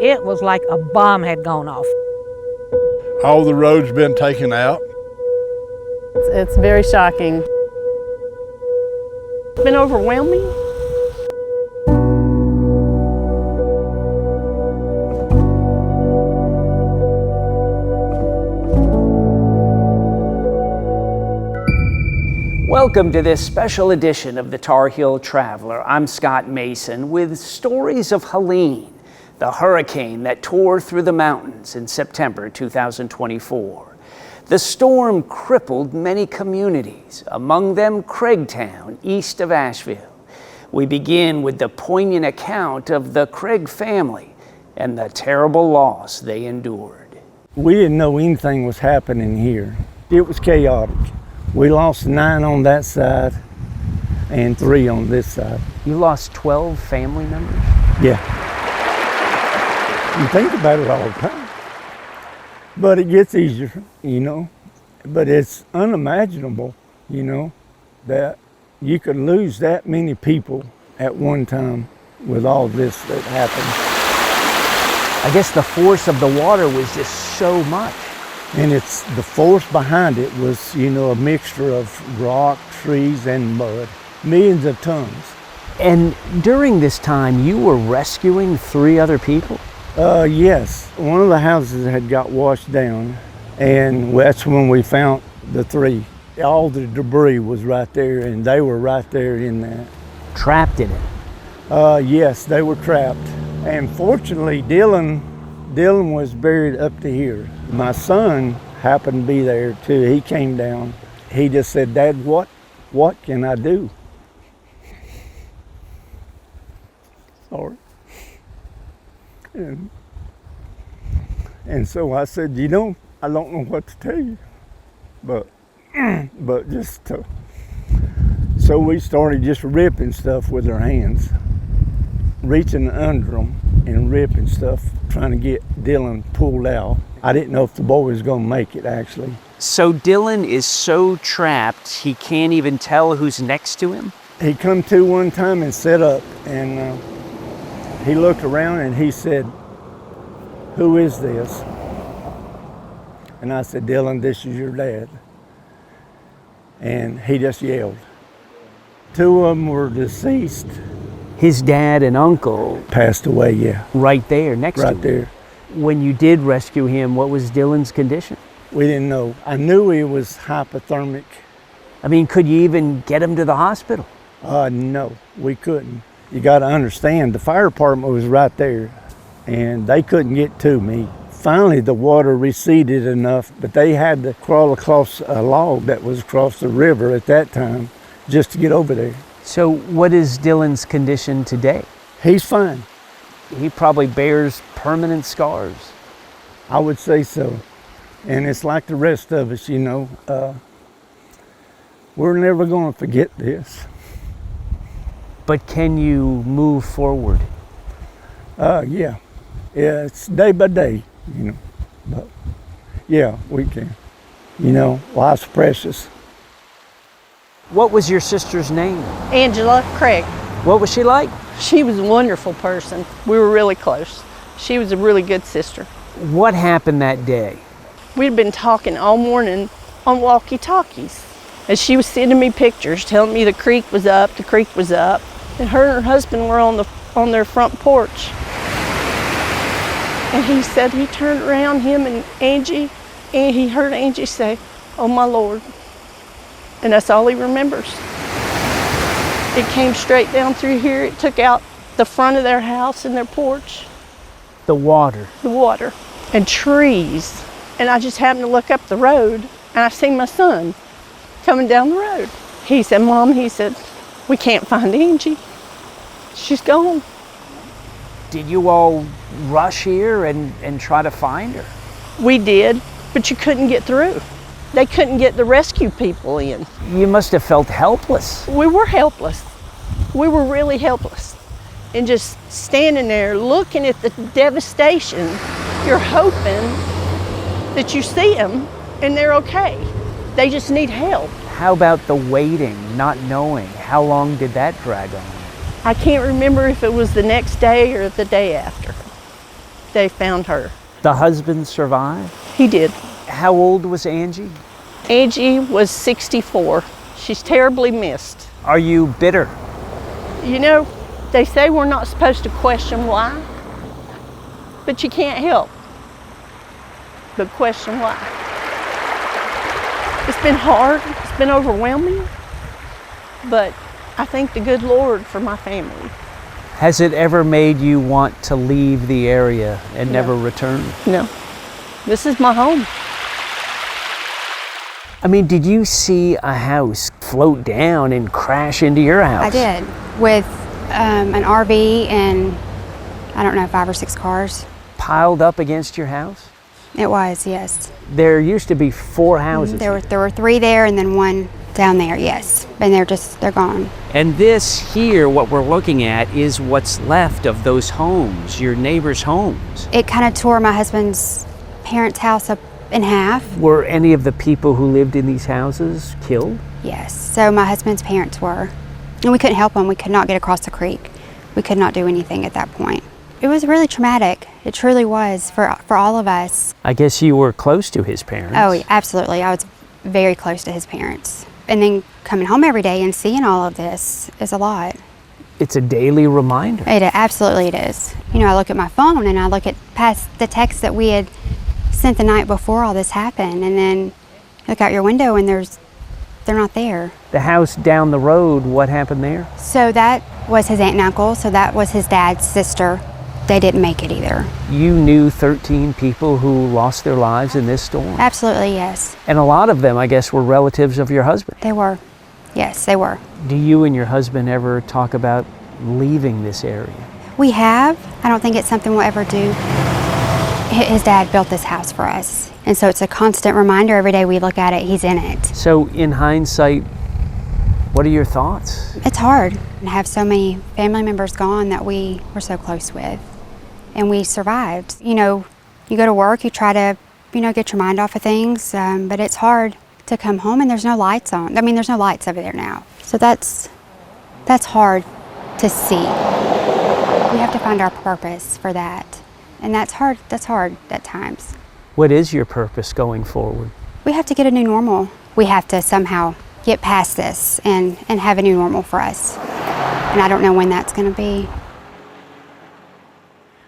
It was like a bomb had gone off. All the roads been taken out. It's very shocking. It's been overwhelming. Welcome to this special edition of the Tar Heel Traveler. I'm Scott Mason with stories of Helene, the hurricane that tore through the mountains in September 2024. The storm crippled many communities, among them Craigtown, east of Asheville. We begin with the poignant account of the Craig family and the terrible loss they endured. We didn't know anything was happening here. It was chaotic. We lost 9 on that side and 3 on this side. You lost 12 family members? Yeah. You think about it all the time. But it gets easier, you know. But it's unimaginable, you know, that you could lose that many people at one time with all this that happened. I guess the force of the water was just so much. And it's the force behind it was, you know, a mixture of rock, trees, and mud. Millions of tons. And during this time, you were rescuing 3 other people? Yes. One of the houses had got washed down, and that's when we found the 3. All the debris was right there, and they were right there in that. Trapped in it? Yes, they were trapped. And fortunately, Dylan was buried up to here. My son happened to be there too. He came down. He just said, "Dad, what can I do?" Sorry. And so I said, "You know, I don't know what to tell you, but just to." So we started just ripping stuff with our hands, reaching under them and ripping stuff, trying to get Dylan pulled out. I didn't know if the boy was going to make it, actually. So Dylan is so trapped, he can't even tell who's next to him? He come to one time and sat up, and he looked around and he said, "Who is this?" And I said, "Dylan, this is your dad." And he just yelled. 2 of them were deceased. His dad and uncle Passed away, yeah. right there next to him. Right there. When you did rescue him, what was Dylan's condition? We didn't know. I knew he was hypothermic. I mean, could you even get him to the hospital? No, we couldn't. You got to understand, the fire department was right there, and they couldn't get to me. Finally, the water receded enough, but they had to crawl across a log that was across the river at that time just to get over there. So what is Dylan's condition today? He's fine. He probably bears permanent scars. I would say so. And it's like the rest of us, you know. We're never going to forget this. But can you move forward? Yeah. Yeah, it's day by day, you know. But yeah, we can. You know, life's precious. What was your sister's name? Angela Craig. What was she like? She was a wonderful person. We were really close. She was a really good sister. What happened that day? We'd been talking all morning on walkie-talkies. And she was sending me pictures, telling me the creek was up. And her and her husband were on their front porch. And he said he turned around, him and Angie, and he heard Angie say, "Oh my Lord." And that's all he remembers. It came straight down through here. It took out the front of their house and their porch. The water. The water and trees. And I just happened to look up the road, and I seen my son coming down the road. He said, "Mom," he said, "we can't find Angie. She's gone." Did you all rush here and try to find her? We did, but you couldn't get through. They couldn't get the rescue people in. You must have felt helpless. We were helpless. We were really helpless. And just standing there looking at the devastation, you're hoping that you see them and they're okay. They just need help. How about the waiting, not knowing? How long did that drag on? I can't remember if it was the next day or the day after. they found her. The husband survived? He did. How old was Angie? Angie was 64. She's terribly missed. Are you bitter? You know, they say we're not supposed to question why, but you can't help but question why. It's been hard, it's been overwhelming, but I thank the good Lord for my family. Has it ever made you want to leave the area and never return? No, this is my home. I mean, did you see a house float down and crash into your house? I did, with an RV and, I don't know, 5 or 6 cars. Piled up against your house? It was, yes. There used to be 4 houses. There were 3 there and then 1 down there, yes. And they're gone. And this here, what we're looking at, is what's left of those homes, your neighbors' homes. It kind of tore my husband's parents' house up in half. Were any of the people who lived in these houses killed? Yes, so my husband's parents were. And we couldn't help them. We could not get across the creek. We could not do anything at that point. It was really traumatic. It truly was for all of us. I guess you were close to his parents. Oh, yeah, absolutely. I was very close to his parents. And then coming home every day and seeing all of this is a lot. It's a daily reminder. Absolutely it is. You know, I look at my phone and I look at past the texts that we had sent the night before all this happened, and then look out your window and they're not there. The house down the road, what happened there? So that was his aunt and uncle, so that was his dad's sister. They didn't make it either. You knew 13 people who lost their lives in this storm? Absolutely, yes. And a lot of them, I guess, were relatives of your husband. They were. Yes, they were. Do you and your husband ever talk about leaving this area? We have. I don't think it's something we'll ever do. His dad built this house for us, and so it's a constant reminder every day we look at it, he's in it. So in hindsight, what are your thoughts? It's hard to have so many family members gone that we were so close with, and we survived. You know, you go to work, you try to, get your mind off of things, but it's hard to come home and there's no lights on. I mean, there's no lights over there now. So that's hard to see. We have to find our purpose for that. And that's hard at times. What is your purpose going forward? We have to get a new normal. We have to somehow get past this and have a new normal for us. And I don't know when that's going to be.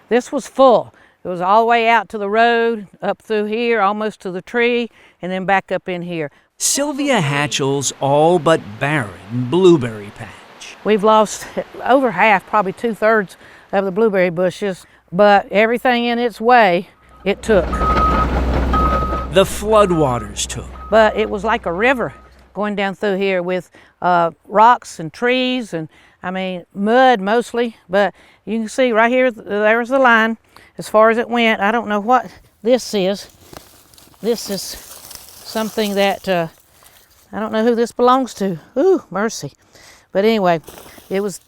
This was full. It was all the way out to the road, up through here, almost to the tree, and then back up in here. Sylvia Hatchell's all but barren blueberry patch. We've lost over half, probably 2/3 of the blueberry bushes, but everything in its way, it took. The floodwaters took. But it was like a river going down through here with rocks and trees and, mud mostly. But you can see right here, there's the line as far as it went. I don't know what this is. This is something that, I don't know who this belongs to. Ooh, mercy. But anyway,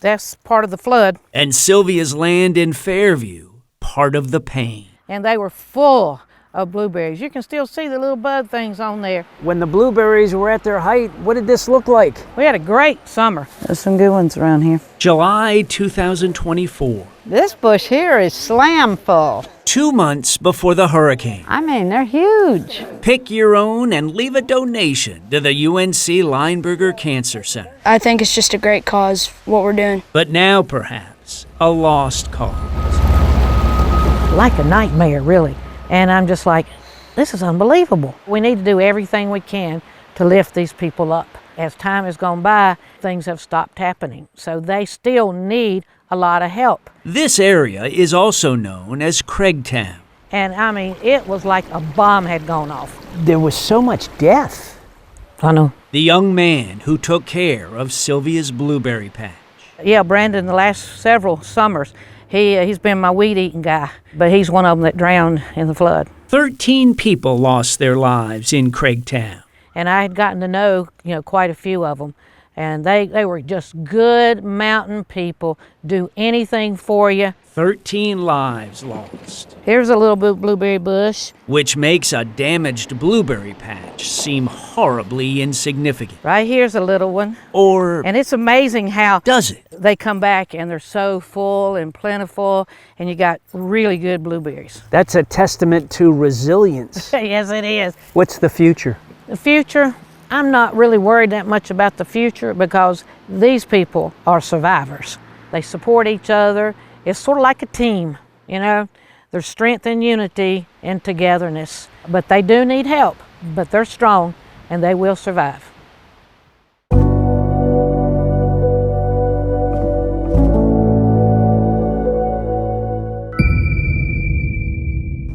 that's part of the flood. And Sylvia's land in Fairview, part of the pain. And they were full of blueberries. You can still see the little bud things on there. When the blueberries were at their height, what did this look like? We had a great summer. There's some good ones around here. July 2024. This bush here is slam full. 2 months before the hurricane. They're huge. Pick your own and leave a donation to the UNC Lineberger Cancer Center. I think it's just a great cause, what we're doing. But now, perhaps, a lost cause. Like a nightmare, really. And I'm just like, this is unbelievable. We need to do everything we can to lift these people up. As time has gone by, things have stopped happening. So they still need a lot of help. This area is also known as Craigtown. And it was like a bomb had gone off. There was so much death. I know. The young man who took care of Sylvia's blueberry patch. Yeah, Brandon, the last several summers, he's been my weed-eating guy, but he's one of them that drowned in the flood. 13 people lost their lives in Craigtown. And I had gotten to know, quite a few of them. and they were just good mountain people, do anything for you. 13 lives lost. Here's a little blueberry bush. Which makes a damaged blueberry patch seem horribly insignificant. Right here's a little one. Or And it's amazing how does it? they come back and they're so full and plentiful, and you got really good blueberries. That's a testament to resilience. Yes, it is. What's the future? The future, I'm not really worried that much about the future because these people are survivors. They support each other. It's sort of like a team, you know. There's strength and unity and togetherness. But they do need help, but they're strong and they will survive.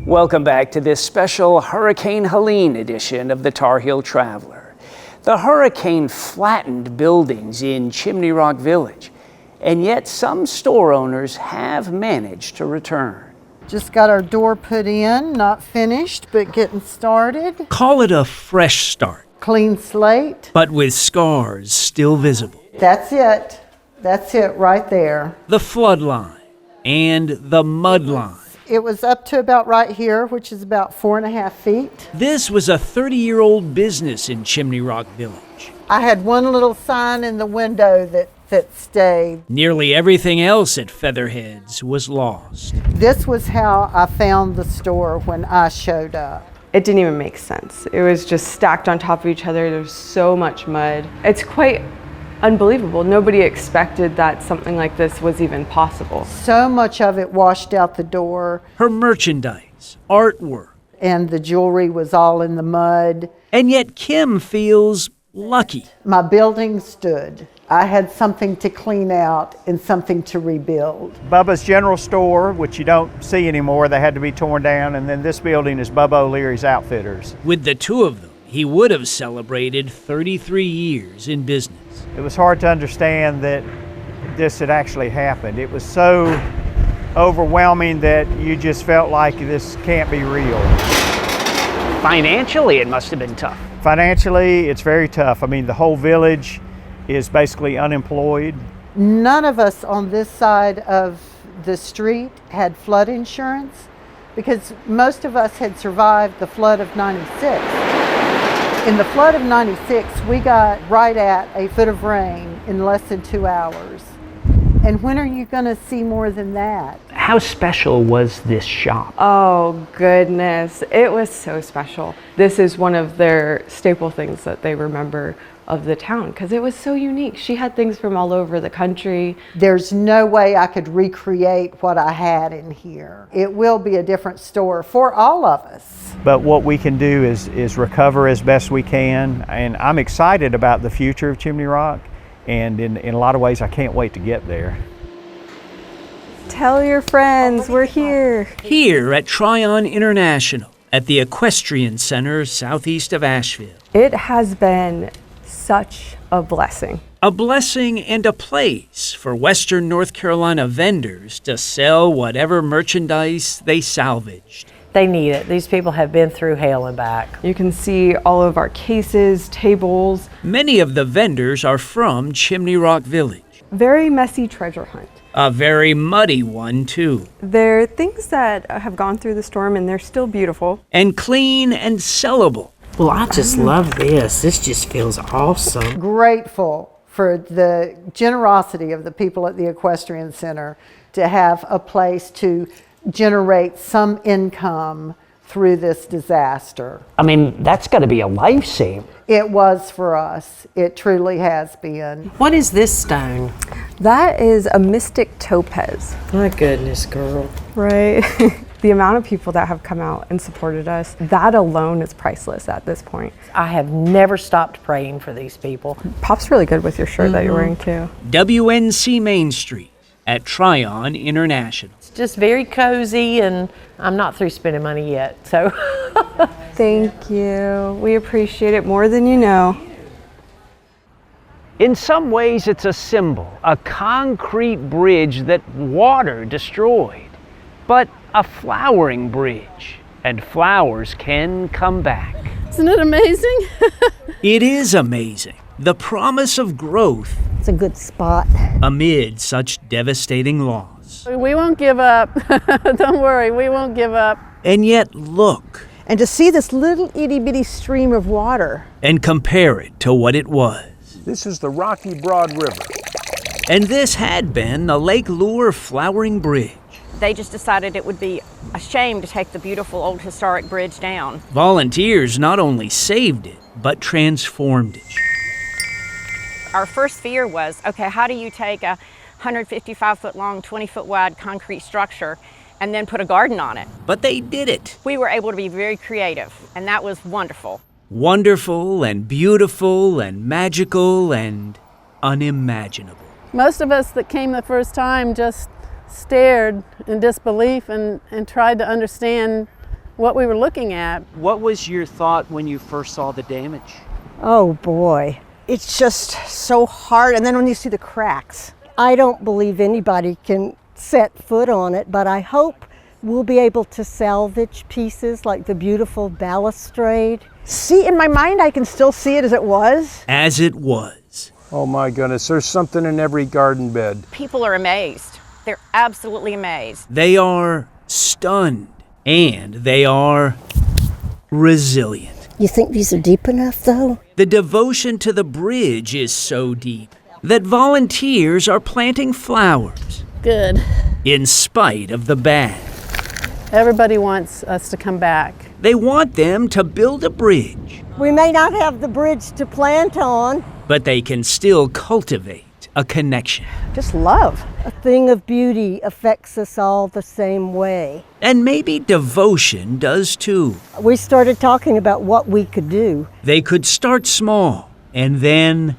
Welcome back to this special Hurricane Helene edition of the Tar Heel Traveler. The hurricane flattened buildings in Chimney Rock Village, and yet some store owners have managed to return. Just got our door put in, not finished, but getting started. Call it a fresh start, Clean slate. but with scars still visible. That's it. That's it right there. The flood line and the mud line. It was up to about right here, which is about 4.5 feet. This was a 30-year-old business in Chimney Rock Village. I had one little sign in the window that stayed. Nearly everything else at Featherheads was lost. This was how I found the store when I showed up. It didn't even make sense. It was just stacked on top of each other. There's so much mud. It's quite unbelievable. Nobody expected that something like this was even possible. So much of it washed out the door, Her merchandise, artwork, and the jewelry was all in the mud. and yet Kim feels lucky. My building stood. I had something to clean out and something to rebuild. Bubba's General Store, which you don't see anymore, they had to be torn down, and then this building is Bubba O'Leary's Outfitters. With the two of them, he would have celebrated 33 years in business. It was hard to understand that this had actually happened. It was so overwhelming that you just felt like this can't be real. Financially, it must have been tough. Financially, it's very tough. I mean, the whole village is basically unemployed. None of us on this side of the street had flood insurance because most of us had survived the flood of '96. In the flood of '96, we got right at a foot of rain in less than 2 hours. And when are you going to see more than that? How special was this shop? Oh goodness, it was so special. This is one of their staple things that they remember of the town because it was so unique. She had things from all over the country. There's no way I could recreate what I had in here. It will be a different store for all of us. But what we can do is recover as best we can. And I'm excited about the future of Chimney Rock. And in a lot of ways, I can't wait to get there. Tell your friends, we're here. Here at Tryon International at the Equestrian Center southeast of Asheville. It has been such a blessing. A blessing and a place for Western North Carolina vendors to sell whatever merchandise they salvaged. They need it. These people have been through hell and back. You can see all of our cases, tables. Many of the vendors are from Chimney Rock Village. Very messy treasure hunt. A very muddy one, too. They're things that have gone through the storm and they're still beautiful. And clean and sellable. Well, I just love this. This just feels awesome. Grateful for the generosity of the people at the Equestrian Center to have a place to generate some income through this disaster. I mean, that's got to be a lifesaver. It was for us. It truly has been. What is this stone? That is a mystic topaz. My goodness, girl. Right? The amount of people that have come out and supported us, that alone is priceless at this point. I have never stopped praying for these people. Pop's really good with your shirt that you're wearing too. WNC Main Street at Tryon International. It's just very cozy, and I'm not through spending money yet, so. Thank you. We appreciate it more than you know. In some ways, it's a symbol, a concrete bridge that water destroyed, but a flowering bridge, and flowers can come back. Isn't it amazing? It is amazing. The promise of growth. It's a good spot. Amid such devastating loss. We won't give up. Don't worry, we won't give up. And yet look. And to see this little itty bitty stream of water. And compare it to what it was. This is the Rocky Broad River. And this had been the Lake Lure Flowering Bridge. They just decided it would be a shame to take the beautiful old historic bridge down. Volunteers not only saved it, but transformed it. Our first fear was, okay, how do you take a 155-foot long, 20-foot wide concrete structure and then put a garden on it? But they did it. We were able to be very creative, and that was wonderful. Wonderful and beautiful and magical and unimaginable. Most of us that came the first time just stared in disbelief and tried to understand what we were looking at. What was your thought when you first saw the damage? Oh boy, it's just so hard. And then when you see the cracks. I don't believe anybody can set foot on it, but I hope we'll be able to salvage pieces like the beautiful balustrade. See, in my mind, I can still see it as it was. As it was. Oh my goodness, there's something in every garden bed. People are amazed. They're absolutely amazed. They are stunned, and they are resilient. You think these are deep enough, though? The devotion to the bridge is so deep that volunteers are planting flowers. Good. In spite of the bad. Everybody wants us to come back. They want them to build a bridge. We may not have the bridge to plant on, but they can still cultivate a connection. Just love. A thing of beauty affects us all the same way. And maybe devotion does too. We started talking about what we could do. They could start small and then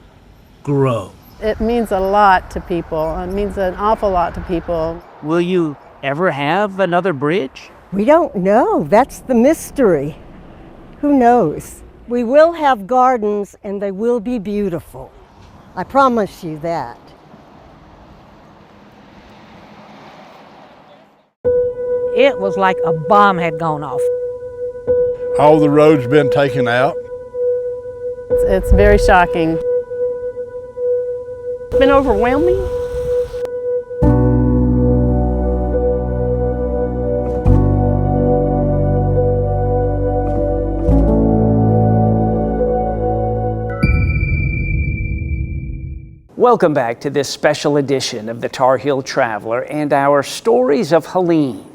grow. It means a lot to people. It means an awful lot to people. Will you ever have another bridge? We don't know. That's the mystery. Who knows? We will have gardens and they will be beautiful. I promise you that. It was like a bomb had gone off. All the roads been taken out. It's very shocking. It's been overwhelming. Welcome back to this special edition of the Tar Heel Traveler and our Stories of Helene.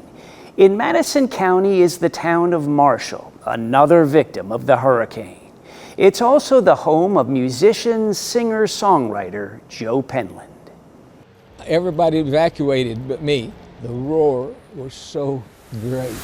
In Madison County is the town of Marshall, another victim of the hurricane. It's also the home of musician, singer, songwriter Joe Penland. Everybody evacuated but me. The roar was so great.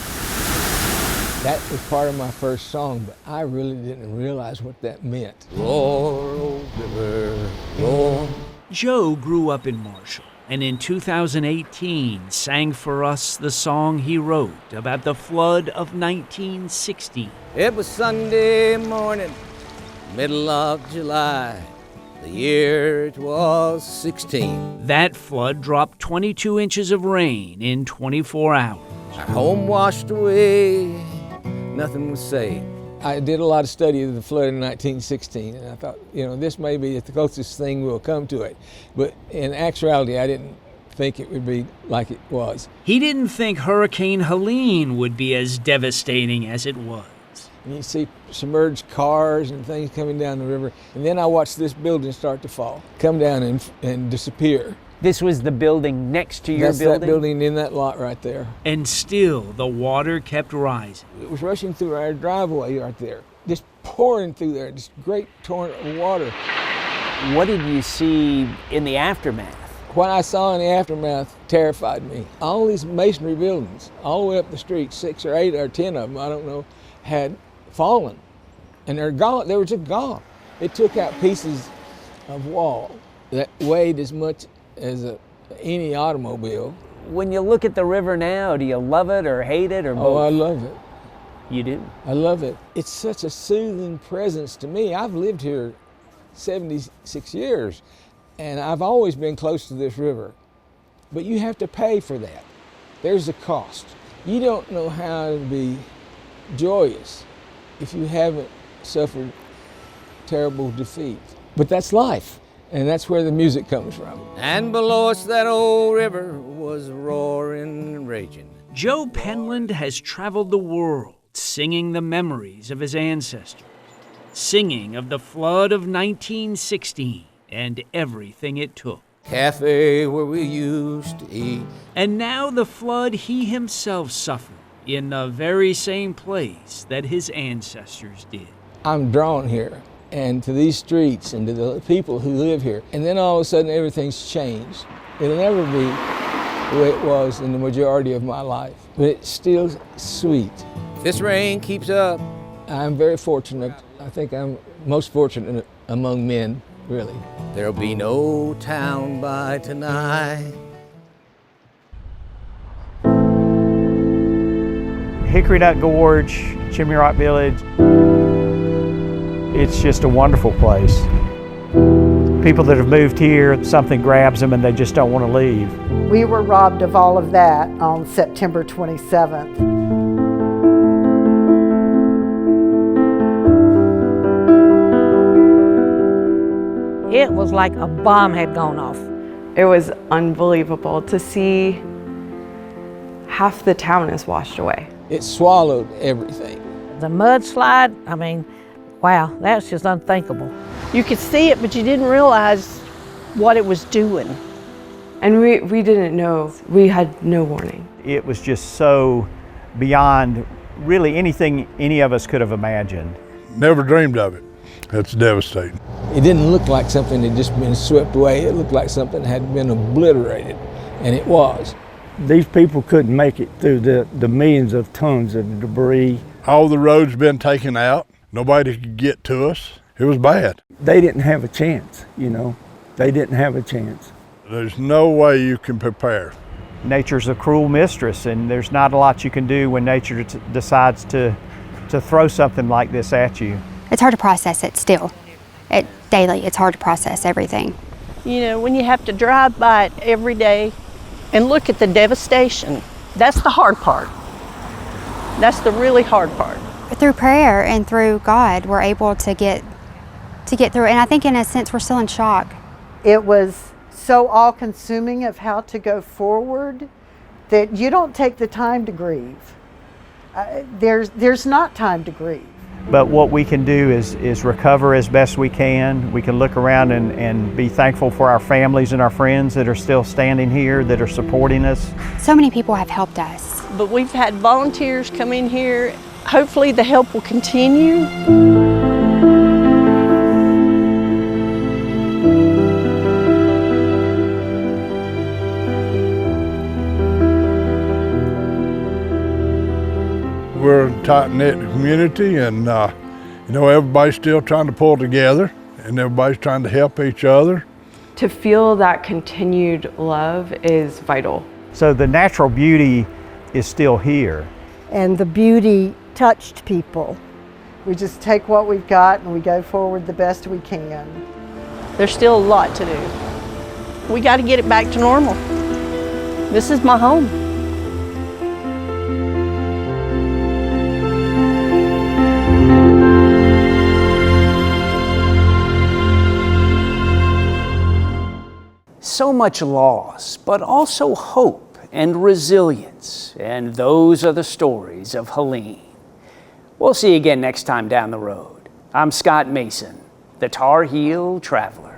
That was part of my first song, but I really didn't realize what that meant. Roar, old river, roar. Joe grew up in Marshall, and in 2018 sang for us the song he wrote about the flood of 1960. It was Sunday morning, middle of July. The year it was 16. That flood dropped 22 inches of rain in 24 hours. Our home washed away, nothing was saved. I did a lot of study of the flood in 1916, and I thought, this may be the closest thing we'll come to it. But in actuality, I didn't think it would be like it was. He didn't think Hurricane Helene would be as devastating as it was. And you see submerged cars and things coming down the river, and then I watched this building start to fall, come down and disappear. This was the building next to your building? That's that building in that lot right there. And still, the water kept rising. It was rushing through our driveway right there, just pouring through there, just great torrent of water. What did you see in the aftermath? What I saw in the aftermath terrified me. All these masonry buildings, all the way up the street, 6 or 8 or 10 of them, I don't know, had fallen. And they're gone. They were just gone. It took out pieces of wall that weighed as much as any automobile. When you look at the river now, do you love it or hate it or both? Oh, I love it. You do? I love it. It's such a soothing presence to me. I've lived here 76 years, and I've always been close to this river. But you have to pay for that. There's a cost. You don't know how to be joyous if you haven't suffered terrible defeat. But that's life, and that's where the music comes from. And below us that old river was roaring and raging. Joe Penland has traveled the world singing the memories of his ancestors, singing of the flood of 1916 and everything it took. Cafe where we used to eat. And now the flood he himself suffered in the very same place that his ancestors did. I'm drawn here, and to these streets, and to the people who live here. And then all of a sudden everything's changed. It'll never be the way it was in the majority of my life, but it's still sweet. If this rain keeps up, I'm very fortunate. I think I'm most fortunate among men, really. There'll be no town by tonight. Hickory Nut Gorge, Chimney Rock Village, it's just a wonderful place. People that have moved here, something grabs them and they just don't want to leave. We were robbed of all of that on September 27th. It was like a bomb had gone off. It was unbelievable to see half the town is washed away. It swallowed everything. The mudslide, I mean, wow, that's just unthinkable. You could see it, but you didn't realize what it was doing. And we didn't know. We had no warning. It was just so beyond really anything any of us could have imagined. Never dreamed of it. It's devastating. It didn't look like something that had just been swept away. It looked like something had been obliterated, and it was. These people couldn't make it through the millions of tons of debris. All the roads been taken out. Nobody could get to us. It was bad. They didn't have a chance, you know. They didn't have a chance. There's no way you can prepare. Nature's a cruel mistress, and there's not a lot you can do when nature decides to throw something like this at you. It's hard to process it still. Daily, it's hard to process everything. You know, when you have to drive by it every day and look at the devastation, that's the hard part. That's the really hard part. Through prayer and through God, we're able to get through it. And I think in a sense, we're still in shock. It was so all-consuming of how to go forward that you don't take the time to grieve. There's not time to grieve. But what we can do is recover as best we can. We can look around and be thankful for our families and our friends that are still standing here, that are supporting us. So many people have helped us. But we've had volunteers come in here. Hopefully the help will continue. We're a tight-knit community, and you know, everybody's still trying to pull together, and everybody's trying to help each other. To feel that continued love is vital. So the natural beauty is still here. And the beauty touched people. We just take what we've got and we go forward the best we can. There's still a lot to do. We got to get it back to normal. This is my home. So much loss, but also hope and resilience. And those are the stories of Helene. We'll see you again next time down the road. I'm Scott Mason, the Tar Heel Traveler.